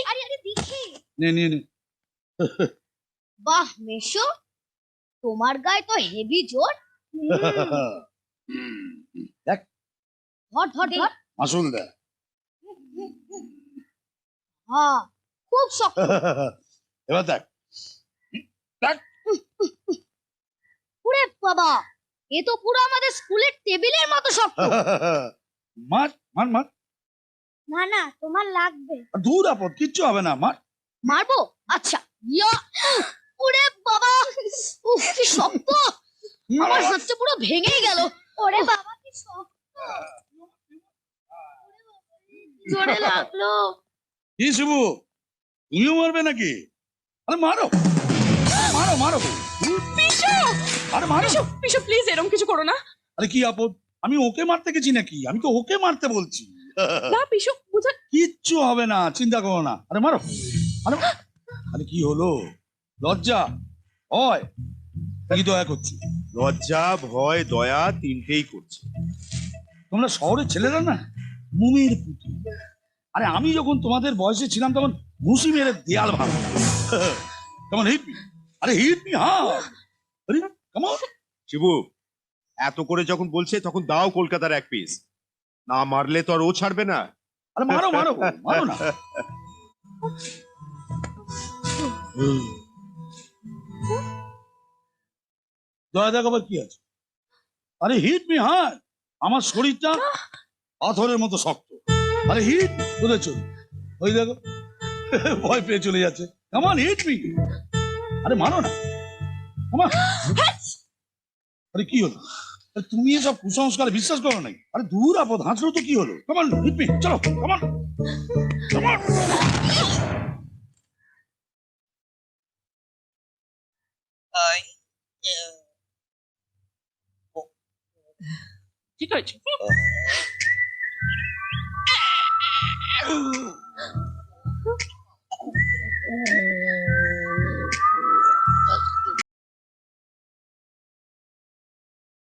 আরে আরে দেখি। নে নে নে। বাহ মেশো, তোমার গায়ে তো হেভি জোর। দেখ ধর ধর ধর। আসল দেখ। হ্যাঁ, খুব শক্ত। এবার দেখ দেখ। ওরে বাবা, এ তো পুরো আমাদের স্কুলের টেবিলের মতো শক্ত। মার মার মার। না না, তোমার লাগবে। দূর আপদ, কিচ্ছু হবে না, মার। মারবো? আচ্ছা। ইয়া! ওরে বাবা, উফ কি শক্ত! আমার হাতটা পুরো ভেঙেই গেল। ওরে বাবা কি শক্ত! জোরে লাগলো। কি শিবু, তুমিও মারবে নাকি? আরে মারো মারো মারো। পিসু, আরে মারো। পিসু, পিসু প্লিজ এরকম কিছু করো না। আরে কি আপদ, আমি ওকে মারতে গেছি নাকি? আমি তো ওকে মারতে বলছি। না পিসু বুঝা। কিচ্ছু হবে না, চিন্তা করো না। আরে মারো। আরে আরে কি হলো? লজ্জা হয় কি দয়া করছি? লজ্জা ভয় দয়া তিনটেই করছে। তোমরা শহরের ছেলেরা না মুমির পুতুল। আরে আমি যখন তোমাদের বয়সে ছিলাম তখন ঘুষি মেরে দেয়াল ভাঙ। কেমন হিট মি? আরে হিট মি, হ্যাঁ। আরে কেমন? শিবু এত করে যখন বলছে তখন দাও কলকাতার এক পিস, না মারলে তো আর ও ছাড়বে না। আরে মারো মারো মারো না। দয়া দেখাবার কি আছে? আরে হিট মি, হ্যাঁ। আমার শরীরটা পাথরের মতো শক্ত। আরে হিট কোথায় চল? ওই দেখো ভয় পেয়ে চলে যাচ্ছে। কেমন হিট মি? আরে মারো না। কেমন? আরে কি হলো? আরে তুমি এসব কুসংস্কারে বিশ্বাস করো নাই? আরে দূর আপদ, হাঁচলো তো কি হলো? কেমন হিট মি, চলো কেমন কেমন। ঠিক আছে।